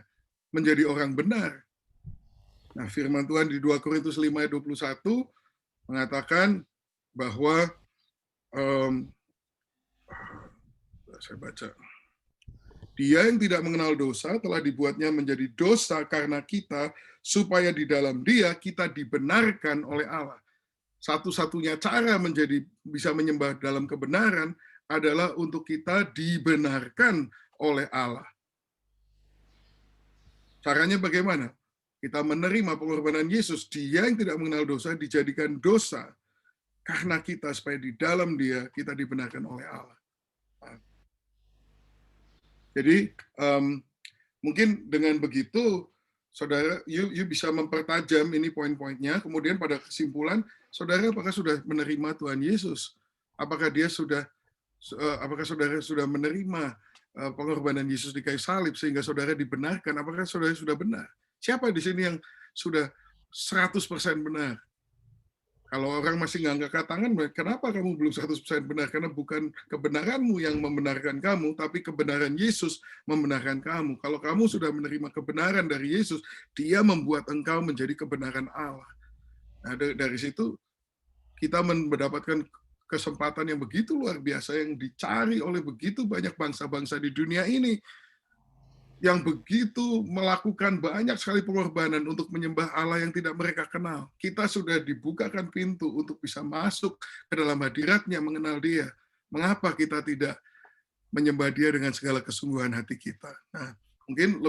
A: menjadi orang benar? Nah, firman Tuhan di 2 Korintus 5 ayat 21 mengatakan bahwa saya baca. Dia yang tidak mengenal dosa telah dibuatnya menjadi dosa karena kita, supaya di dalam Dia kita dibenarkan oleh Allah. Satu-satunya cara bisa menyembah dalam kebenaran adalah untuk kita dibenarkan oleh Allah. Caranya bagaimana? Kita menerima pengorbanan Yesus. Dia yang tidak mengenal dosa dijadikan dosa karena kita, supaya di dalam Dia kita dibenarkan oleh Allah. Jadi mungkin dengan begitu, saudara, you bisa mempertajam ini poin-poinnya. Kemudian pada kesimpulan, saudara apakah sudah menerima Tuhan Yesus? Apakah saudara sudah menerima pengorbanan Yesus di kayu salib sehingga saudara dibenarkan? Apakah saudara sudah benar? Siapa di sini yang sudah 100% benar? Kalau orang masih nggak angkat tangan, kenapa kamu belum 100% benar? Karena bukan kebenaranmu yang membenarkan kamu, tapi kebenaran Yesus membenarkan kamu. Kalau kamu sudah menerima kebenaran dari Yesus, Dia membuat engkau menjadi kebenaran Allah. Nah, dari situ kita mendapatkan kesempatan yang begitu luar biasa yang dicari oleh begitu banyak bangsa-bangsa di dunia ini, yang begitu melakukan banyak sekali pengorbanan untuk menyembah Allah yang tidak mereka kenal. Kita sudah dibukakan pintu untuk bisa masuk ke dalam hadirat-Nya, mengenal Dia. Mengapa kita tidak menyembah Dia dengan segala kesungguhan hati kita? Nah, mungkin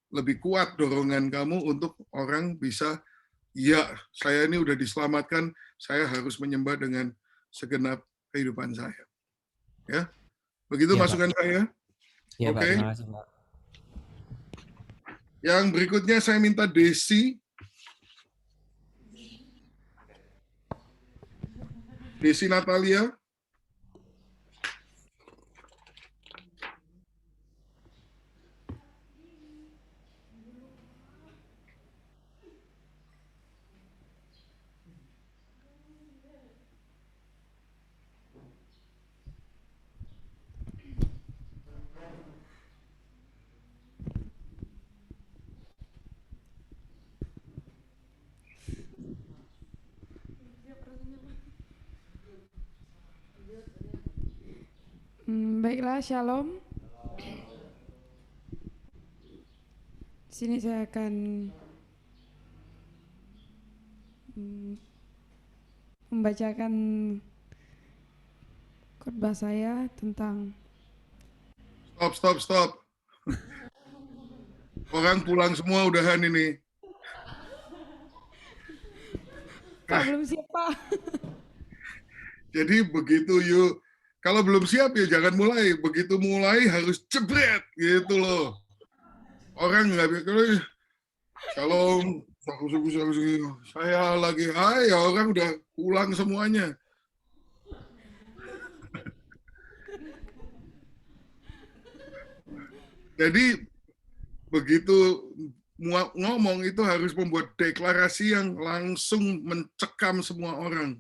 A: lebih kuat dorongan kamu untuk orang bisa, ya, saya ini udah diselamatkan, saya harus menyembah dengan segenap kehidupan saya. Ya, begitu ya, masukan Pak. Saya.
C: Ya,
A: oke.
C: Pak, terima kasih, Pak.
A: Yang berikutnya saya minta Desi. Desi Natalia.
E: Baiklah, Shalom. Di sini saya akan membacakan khotbah saya tentang
A: Stop. Orang pulang semua udahan ini.
E: belum siap, Pak.
A: Jadi begitu kalau belum siap ya jangan mulai. Begitu mulai harus jebret gitu loh. Orang nggak bisa. Shalom, saya lagi, ya orang udah pulang semuanya. Jadi begitu ngomong itu harus membuat deklarasi yang langsung mencekam semua orang.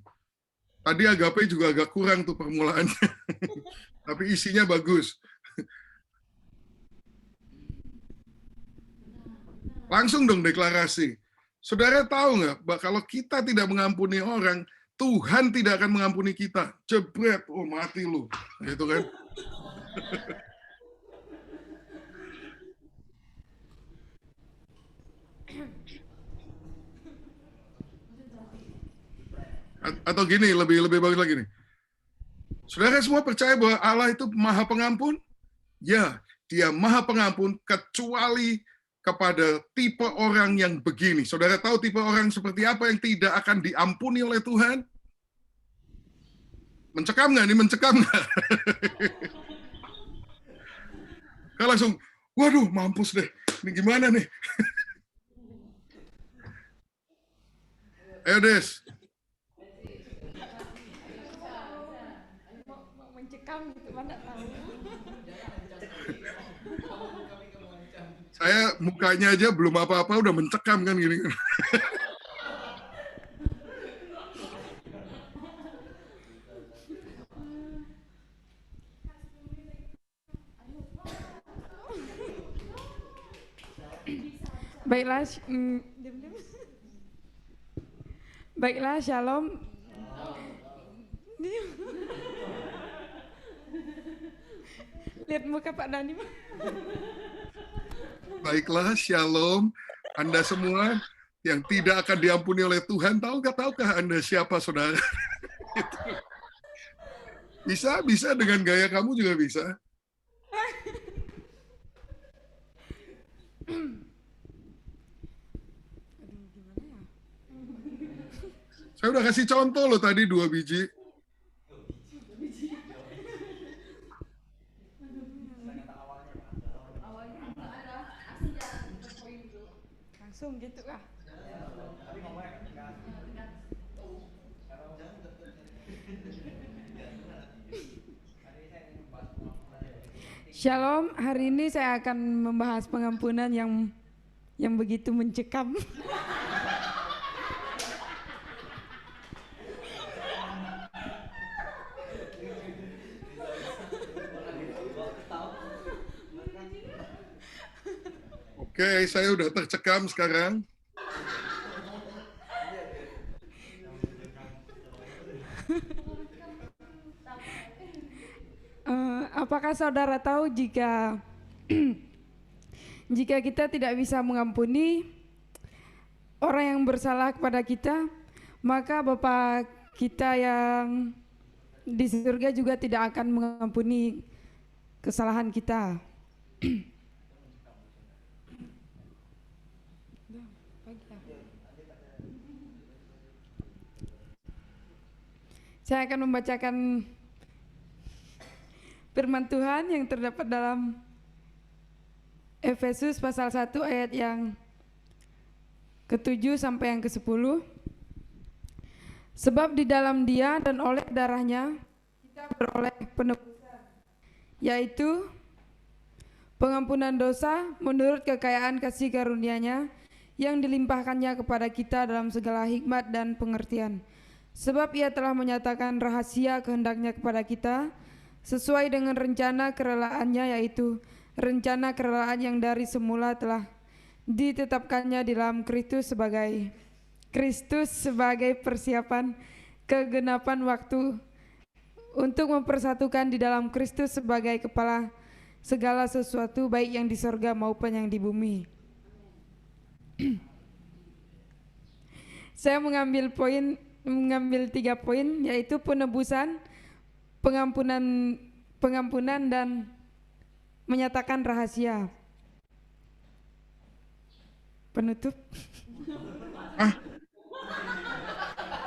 A: Tadi Agape juga agak kurang tuh permulaannya, tapi isinya bagus. Langsung dong deklarasi. Saudara tahu nggak, kalau kita tidak mengampuni orang, Tuhan tidak akan mengampuni kita. Jebret, oh mati lu. Gitu kan. Atau gini, lebih bagus lagi nih. Saudara semua percaya bahwa Allah itu Maha Pengampun? Ya, Dia Maha Pengampun kecuali kepada tipe orang yang begini. Saudara tahu tipe orang seperti apa yang tidak akan diampuni oleh Tuhan? Mencekam nggak? Ini mencekam nggak? Kalau langsung, waduh mampus deh. Ini gimana nih? Ayo Des.
E: Mencekam gitu, mana tahu.
A: Saya mukanya aja belum apa-apa udah mencekam kan gini.
E: Baiklah, baiklah, shalom. Lihat muka Pak Dani.
A: Baiklah, shalom. Anda semua yang tidak akan diampuni oleh Tuhan, tahukah Anda siapa saudara? Bisa dengan gaya kamu juga bisa. Saya udah kasih contoh loh tadi 2 biji.
E: Langsung gitu kah? Shalom, hari ini saya akan membahas pengampunan yang begitu mencekam.
A: Oke, saya udah tercekam sekarang.
E: Apakah saudara tahu jika jika kita tidak bisa mengampuni orang yang bersalah kepada kita, maka Bapa kita yang di surga juga tidak akan mengampuni kesalahan kita. Saya akan membacakan firman Tuhan yang terdapat dalam Efesus pasal 1 ayat yang ke-7 sampai yang ke-10. Sebab di dalam Dia dan oleh darahnya kita beroleh penebusan, yaitu pengampunan dosa menurut kekayaan kasih karunia-Nya yang dilimpahkannya kepada kita dalam segala hikmat dan pengertian. Sebab Ia telah menyatakan rahasia kehendak-Nya kepada kita sesuai dengan rencana kerelaan-Nya, yaitu rencana kerelaan yang dari semula telah ditetapkannya di dalam Kristus sebagai persiapan kegenapan waktu untuk mempersatukan di dalam Kristus sebagai kepala segala sesuatu, baik yang di sorga maupun yang di bumi. Saya mengambil 3 poin, yaitu penebusan, pengampunan dan menyatakan rahasia. Penutup.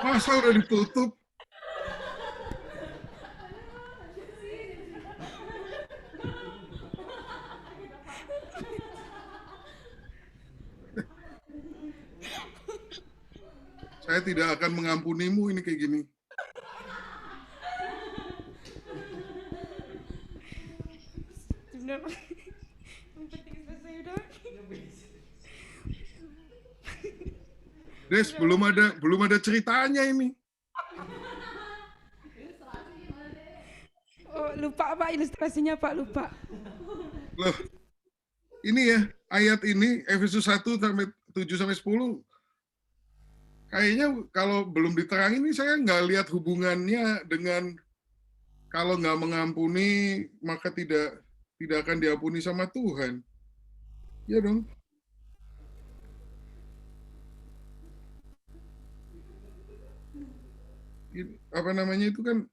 A: Masa udah ditutup? Saya tidak akan mengampunimu, ini kayak gini. Des, belum ada ceritanya ini.
E: Oh, lupa Pak, ilustrasinya Pak, lupa.
A: Loh, ini ya, ayat ini Efesus 1 sampai 7 sampai 10. Kayaknya kalau belum diterangin ini saya nggak lihat hubungannya dengan kalau nggak mengampuni maka tidak akan diampuni sama Tuhan. Ya dong. Apa namanya itu kan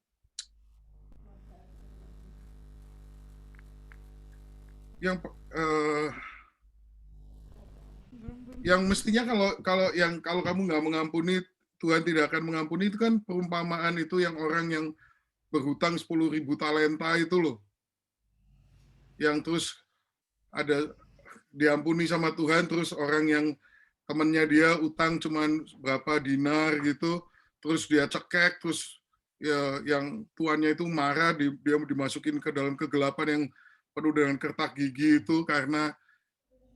A: yang mestinya kalau kamu nggak mengampuni, Tuhan tidak akan mengampuni, itu kan perumpamaan itu yang orang yang berhutang 10.000 talenta itu loh. Yang terus ada diampuni sama Tuhan, terus orang yang temannya dia utang cuman berapa dinar gitu, terus dia cekek, terus ya yang tuannya itu marah, dia dimasukin ke dalam kegelapan yang penuh dengan kertak gigi itu karena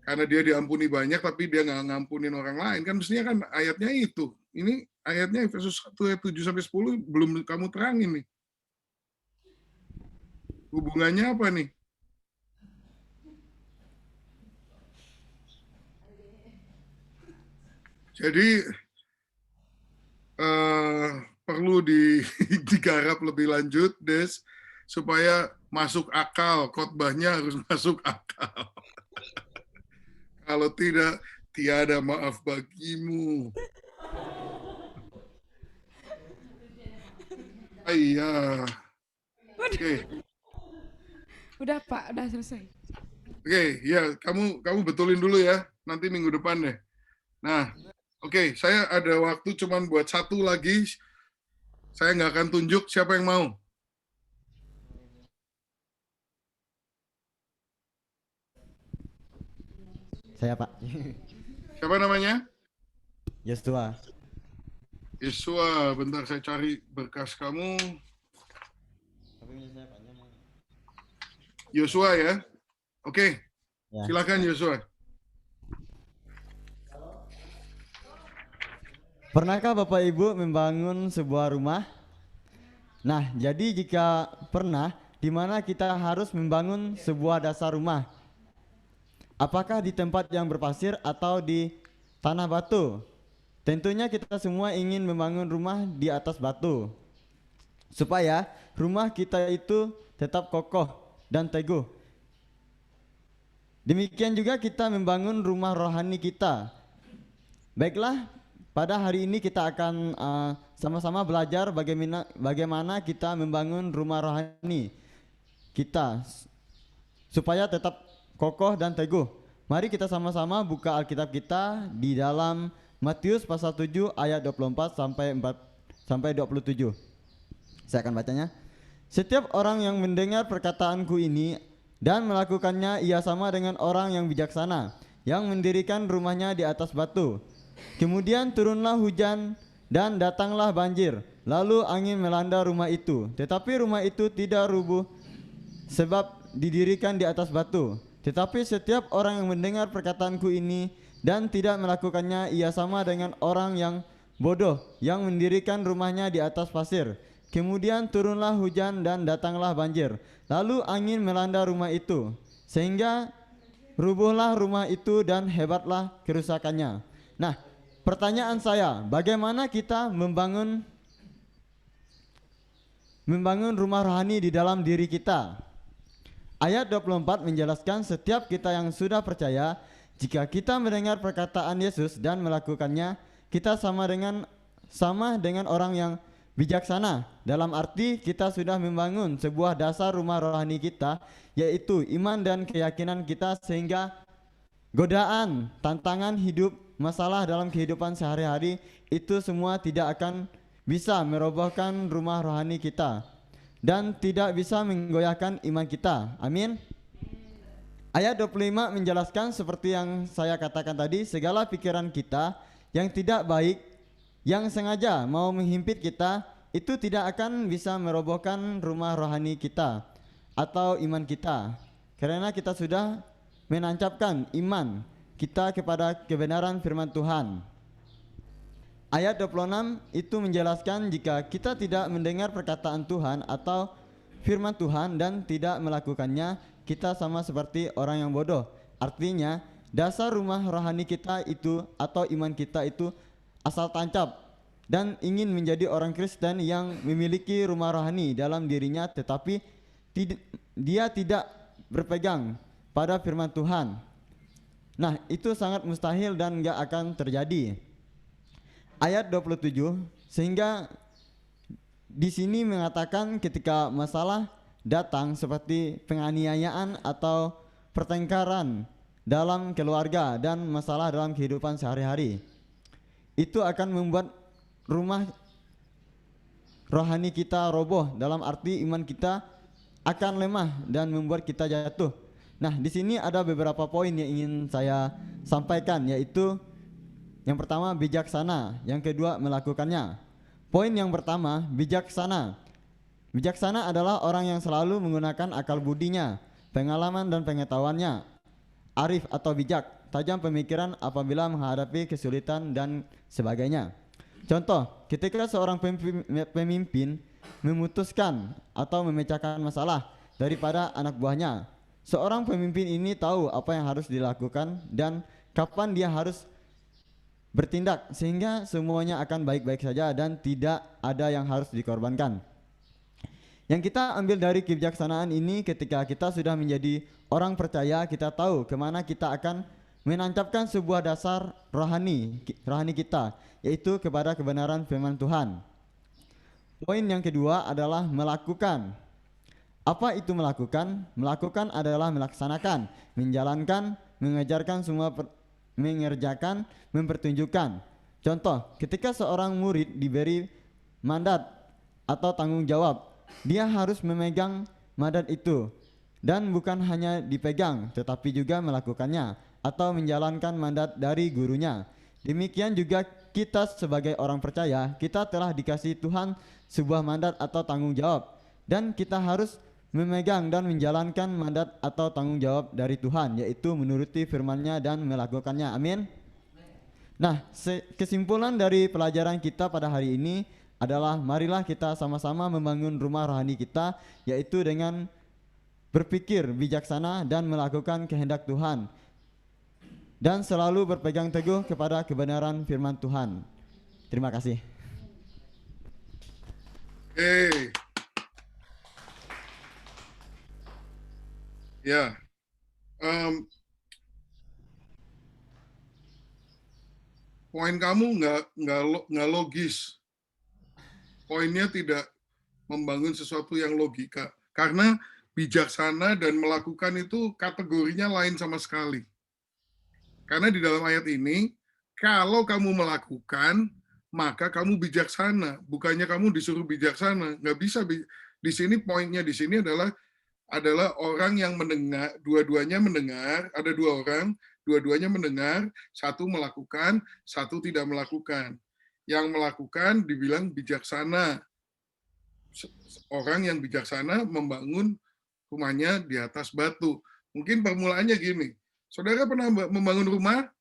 A: karena dia diampuni banyak tapi dia nggak ngampunin orang lain, kan mestinya kan ayatnya itu. Ini ayatnya Efesus 1 ayat 7-10 belum kamu terangin nih. Hubungannya apa nih? Jadi perlu digarap lebih lanjut, Des, supaya masuk akal, khotbahnya harus masuk akal. Kalau tidak, tiada maaf bagimu. Iya. Oke.
E: Udah Pak, udah selesai.
A: Oke, ya kamu betulin dulu ya. Nanti minggu depan deh. Nah, oke, saya ada waktu cuman buat satu lagi. Saya nggak akan tunjuk, siapa yang mau?
F: Saya, Pak.
A: Siapa namanya?
F: Yosua.
A: Yosua, bentar saya cari berkas kamu. Yosua ya? Oke,
F: Ya.
A: silakan Yosua.
F: Pernahkah Bapak Ibu membangun sebuah rumah? Nah, jadi jika pernah, di mana kita harus membangun sebuah dasar rumah? Apakah di tempat yang berpasir atau di tanah batu? Tentunya kita semua ingin membangun rumah di atas batu, supaya rumah kita itu tetap kokoh dan teguh. Demikian juga kita membangun rumah rohani kita. Baiklah, pada hari ini kita akan sama-sama belajar bagaimana kita membangun rumah rohani kita supaya tetap kokoh dan teguh. Mari kita sama-sama buka Alkitab kita di dalam Matius pasal 7 ayat 24 sampai 27. Saya akan bacanya. Setiap orang yang mendengar perkataanku ini dan melakukannya, ia sama dengan orang yang bijaksana yang mendirikan rumahnya di atas batu. Kemudian turunlah hujan dan datanglah banjir, lalu angin melanda rumah itu. Tetapi rumah itu tidak rubuh sebab didirikan di atas batu. Tetapi setiap orang yang mendengar perkataanku ini dan tidak melakukannya, ia sama dengan orang yang bodoh yang mendirikan rumahnya di atas pasir. Kemudian turunlah hujan dan datanglah banjir, lalu angin melanda rumah itu, sehingga rubuhlah rumah itu dan hebatlah kerusakannya. Nah, pertanyaan saya, bagaimana kita membangun rumah rohani di dalam diri kita? Ayat 24 menjelaskan setiap kita yang sudah percaya, jika kita mendengar perkataan Yesus dan melakukannya, kita sama dengan orang yang bijaksana. Dalam arti kita sudah membangun sebuah dasar rumah rohani kita, yaitu iman dan keyakinan kita, sehingga godaan, tantangan hidup, masalah dalam kehidupan sehari-hari itu semua tidak akan bisa merobohkan rumah rohani kita dan tidak bisa menggoyahkan iman kita. Amin. Ayat 25 menjelaskan seperti yang saya katakan tadi, segala pikiran kita yang tidak baik, yang sengaja mau menghimpit kita, itu tidak akan bisa merobohkan rumah rohani kita atau iman kita, karena kita sudah menancapkan iman kita kepada kebenaran firman Tuhan. Ayat 26 itu menjelaskan jika kita tidak mendengar perkataan Tuhan atau firman Tuhan dan tidak melakukannya, kita sama seperti orang yang bodoh. Artinya, dasar rumah rohani kita itu atau iman kita itu asal tancap dan ingin menjadi orang Kristen yang memiliki rumah rohani dalam dirinya, tetapi dia tidak berpegang pada firman Tuhan. Nah, itu sangat mustahil dan gak akan terjadi. Ayat 27, sehingga di sini mengatakan ketika masalah datang seperti penganiayaan atau pertengkaran dalam keluarga dan masalah dalam kehidupan sehari-hari, itu akan membuat rumah rohani kita roboh, dalam arti iman kita akan lemah dan membuat kita jatuh. Nah, di sini ada beberapa poin yang ingin saya sampaikan, yaitu yang pertama bijaksana, yang kedua melakukannya. Poin yang pertama, bijaksana. Bijaksana adalah orang yang selalu menggunakan akal budinya, pengalaman dan pengetahuannya. Arif atau bijak. tajam pemikiran apabila menghadapi kesulitan dan sebagainya. Contoh, ketika seorang pemimpin memutuskan atau memecahkan masalah daripada anak buahnya, seorang pemimpin ini tahu apa yang harus dilakukan dan kapan dia harus bertindak sehingga semuanya akan baik-baik saja dan tidak ada yang harus dikorbankan. Yang kita ambil dari kebijaksanaan ini, ketika kita sudah menjadi orang percaya, kita tahu kemana kita akan menancapkan sebuah dasar rohani kita, yaitu kepada kebenaran firman Tuhan. Poin yang kedua adalah melakukan. Apa itu melakukan? Melakukan adalah melaksanakan, menjalankan, mengerjakan, mempertunjukkan. Contoh, ketika seorang murid diberi mandat atau tanggung jawab, dia harus memegang mandat itu, dan bukan hanya dipegang tetapi juga melakukannya atau menjalankan mandat dari gurunya. Demikian juga kita sebagai orang percaya, kita telah dikasih Tuhan sebuah mandat atau tanggung jawab, dan kita harus memegang dan menjalankan mandat atau tanggung jawab dari Tuhan, yaitu menuruti firman-Nya dan melakukannya. Amin. Nah, kesimpulan dari pelajaran kita pada hari ini adalah marilah kita sama-sama membangun rumah rohani kita, yaitu dengan berpikir bijaksana dan melakukan kehendak Tuhan, dan selalu berpegang teguh kepada kebenaran firman Tuhan. Terima kasih.
A: Ya, poin kamu nggak logis. Poinnya tidak membangun sesuatu yang logika. Karena bijaksana dan melakukan itu kategorinya lain sama sekali. Karena di dalam ayat ini, kalau kamu melakukan, maka kamu bijaksana. Bukannya kamu disuruh bijaksana. Nggak bisa. Di sini poinnya di sini adalah orang yang mendengar, dua-duanya mendengar, ada dua orang, dua-duanya mendengar, satu melakukan, satu tidak melakukan. Yang melakukan dibilang bijaksana. Orang yang bijaksana membangun rumahnya di atas batu. Mungkin permulaannya gini, saudara pernah membangun rumah?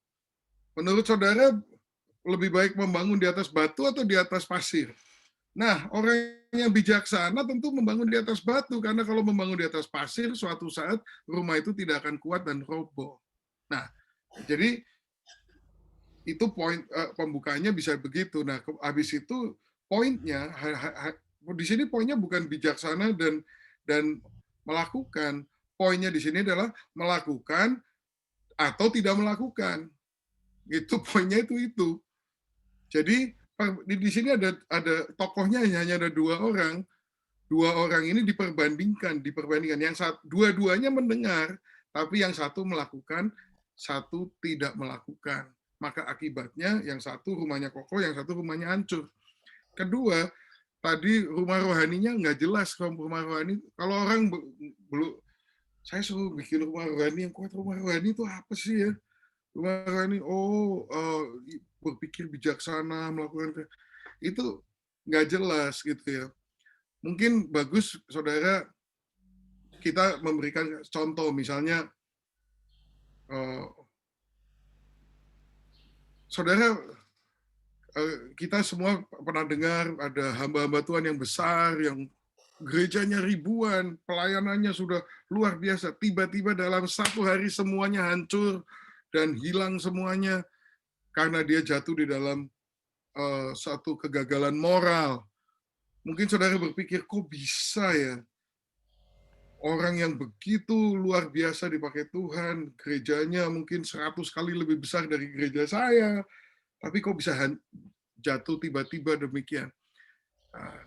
A: Menurut saudara lebih baik membangun di atas batu atau di atas pasir? Nah, orang yang bijaksana tentu membangun di atas batu, karena kalau membangun di atas pasir, suatu saat rumah itu tidak akan kuat dan roboh. Nah, jadi itu poin pembukaannya bisa begitu. Nah, habis itu poinnya di sini poinnya bukan bijaksana dan melakukan. Poinnya di sini adalah melakukan atau tidak melakukan. Itu poinnya itu. Jadi di sini ada tokohnya hanya ada dua orang. Dua orang ini diperbandingkan. Yang dua-duanya mendengar, tapi yang satu melakukan, satu tidak melakukan. Maka akibatnya yang satu rumahnya kokoh, yang satu rumahnya hancur. Kedua, tadi rumah rohaninya nggak jelas. Rumah rohani, kalau orang belum, saya suruh bikin rumah rohani yang kuat. Rumah rohani itu apa sih ya? Rumah rohani, berpikir bijaksana, melakukan itu nggak jelas gitu ya. Mungkin bagus saudara kita memberikan contoh, misalnya saudara, kita semua pernah dengar ada hamba-hamba Tuhan yang besar, yang gerejanya ribuan, pelayanannya sudah luar biasa. Tiba-tiba dalam satu hari semuanya hancur dan hilang semuanya karena dia jatuh di dalam satu kegagalan moral. Mungkin saudara berpikir, kok bisa ya? Orang yang begitu luar biasa dipakai Tuhan, gerejanya mungkin 100 kali lebih besar dari gereja saya, tapi kok bisa jatuh tiba-tiba demikian. Nah,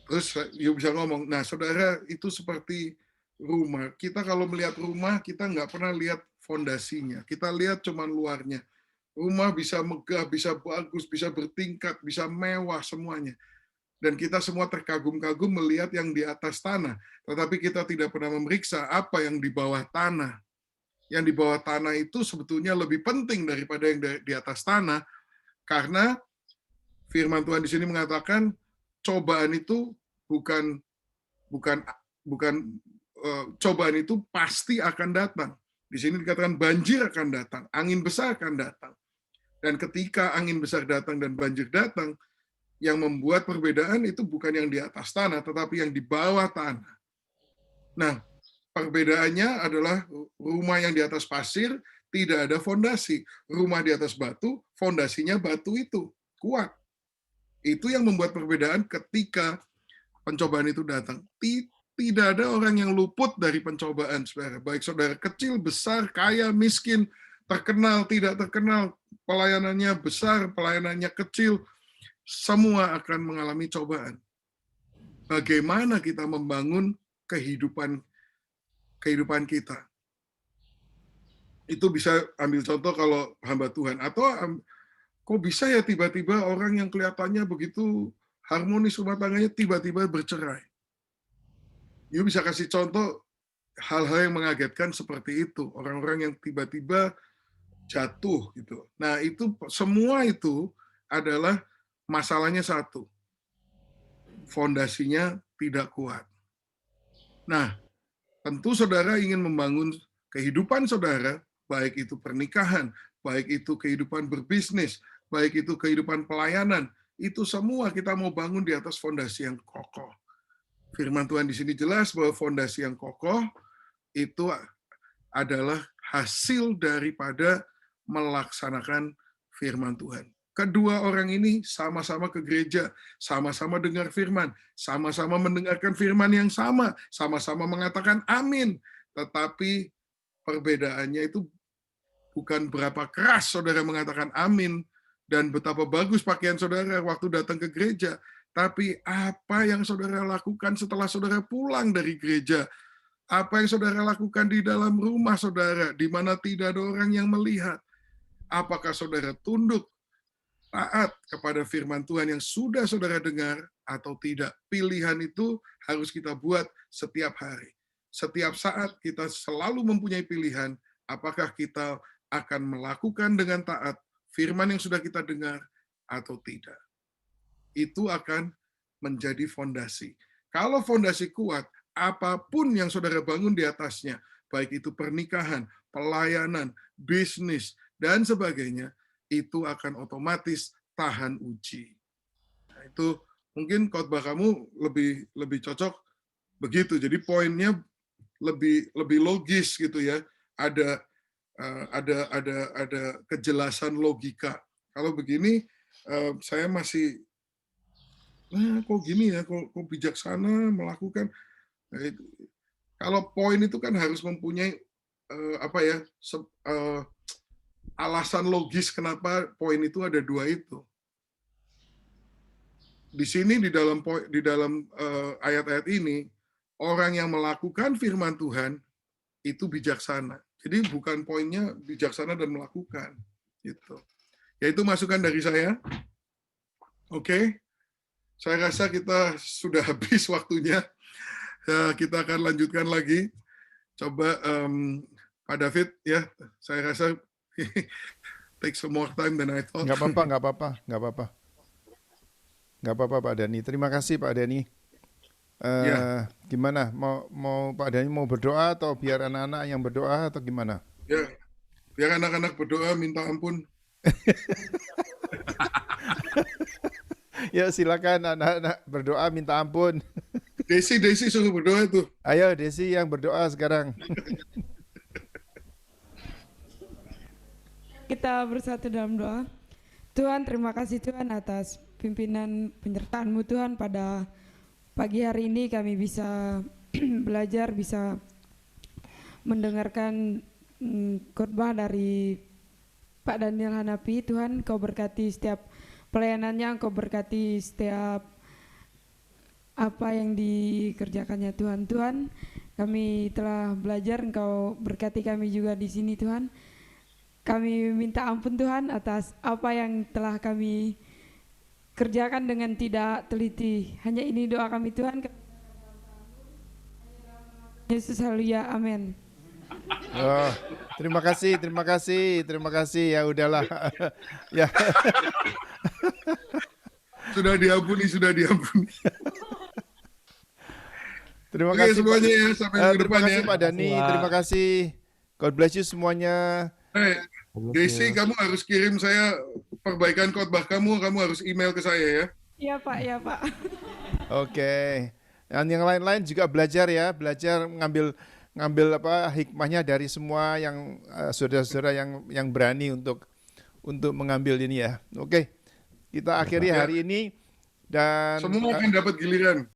A: terus you bisa ngomong, nah saudara itu seperti rumah. Kita kalau melihat rumah, kita nggak pernah lihat fondasinya. Kita lihat cuman luarnya. Rumah bisa megah, bisa bagus, bisa bertingkat, bisa mewah semuanya. Dan kita semua terkagum-kagum melihat yang di atas tanah. Tetapi kita tidak pernah memeriksa apa yang di bawah tanah. Yang di bawah tanah itu sebetulnya lebih penting daripada yang di atas tanah. Karena firman Tuhan di sini mengatakan cobaan itu cobaan itu pasti akan datang. Di sini dikatakan banjir akan datang, angin besar akan datang. Dan ketika angin besar datang dan banjir datang, yang membuat perbedaan itu bukan yang di atas tanah, tetapi yang di bawah tanah. Nah, perbedaannya adalah rumah yang di atas pasir tidak ada fondasi. Rumah di atas batu, fondasinya batu itu kuat. Itu yang membuat perbedaan ketika pencobaan itu datang. Tidak ada orang yang luput dari pencobaan, saudara. Baik saudara kecil, besar, kaya, miskin, terkenal, tidak terkenal, pelayanannya besar, pelayanannya kecil, semua akan mengalami cobaan. Bagaimana kita membangun kehidupan kita? Itu bisa ambil contoh kalau hamba Tuhan. Atau kok bisa ya tiba-tiba orang yang kelihatannya begitu harmonis rumah tangganya tiba-tiba bercerai? You bisa kasih contoh hal-hal yang mengagetkan seperti itu. Orang-orang yang tiba-tiba jatuh gitu. Nah, itu semua itu adalah masalahnya satu. Fondasinya tidak kuat. Nah, tentu saudara ingin membangun kehidupan saudara, baik itu pernikahan, baik itu kehidupan berbisnis, baik itu kehidupan pelayanan, itu semua kita mau bangun di atas fondasi yang kokoh. Firman Tuhan di sini jelas bahwa fondasi yang kokoh itu adalah hasil daripada melaksanakan firman Tuhan. Kedua orang ini sama-sama ke gereja, sama-sama dengar firman, sama-sama mendengarkan firman yang sama, sama-sama mengatakan amin. Tetapi perbedaannya itu bukan berapa keras saudara mengatakan amin dan betapa bagus pakaian saudara waktu datang ke gereja, tapi apa yang saudara lakukan setelah saudara pulang dari gereja, apa yang saudara lakukan di dalam rumah saudara, di mana tidak ada orang yang melihat. Apakah saudara tunduk, taat kepada firman Tuhan yang sudah saudara dengar atau tidak? Pilihan itu harus kita buat setiap hari. Setiap saat kita selalu mempunyai pilihan, apakah kita akan melakukan dengan taat firman yang sudah kita dengar atau tidak. Itu akan menjadi fondasi. Kalau fondasi kuat, apapun yang saudara bangun di atasnya, baik itu pernikahan, pelayanan, bisnis, dan sebagainya, itu akan otomatis tahan uji. Nah, itu mungkin khotbah kamu lebih cocok begitu. Jadi poinnya lebih logis gitu ya. Ada kejelasan logika. Kalau begini saya masih kok gini ya, kok bijaksana melakukan. Kalau poin itu kan harus mempunyai alasan logis kenapa poin itu ada dua itu. Di sini di dalam ayat-ayat ini, orang yang melakukan firman Tuhan itu bijaksana. Jadi bukan poinnya bijaksana dan melakukan. Gitu. Ya itu masukan dari saya. Oke. Saya rasa kita sudah habis waktunya. Kita akan lanjutkan lagi. Coba Pak David, ya, saya rasa take some more time than I thought.
B: Nggak apa-apa Pak Dhani. Terima kasih Pak Dhani. Gimana? Mau Pak Dhani mau berdoa atau biar anak-anak yang berdoa atau gimana?
A: Ya, biar anak-anak berdoa minta ampun.
B: Ya silakan anak-anak berdoa minta ampun.
A: Desi suruh berdoa tuh.
B: Ayo Desi yang berdoa sekarang.
E: Kita bersatu dalam doa. Tuhan, terima kasih Tuhan atas pimpinan penyertaan-Mu Tuhan pada pagi hari ini kami bisa belajar, bisa mendengarkan khotbah dari Pak Daniel Hanapi. Tuhan, Kau berkati setiap pelayanannya, Kau berkati setiap apa yang dikerjakannya Tuhan. Tuhan, kami telah belajar, Engkau berkati kami juga di sini Tuhan. Kami minta ampun Tuhan atas apa yang telah kami kerjakan dengan tidak teliti. Hanya ini doa kami Tuhan. Yesus, haleluya, amin.
B: Oh, terima kasih. Ya udahlah. Ya.
A: Sudah diampuni.
B: Terima kasih
A: semuanya ya, sampai minggu depan ya.
B: Terima kasih Pak Dhani, terima kasih God bless you semuanya.
A: Desi, kamu harus kirim saya perbaikan khotbah kamu harus email ke saya ya.
E: Iya Pak, iya Pak.
B: Oke. Dan yang lain-lain juga belajar ya, belajar ngambil apa hikmahnya dari semua yang saudara-saudara yang berani untuk mengambil ini ya. Oke. Kita akhiri hari ini dan
A: semua akan dapat giliran.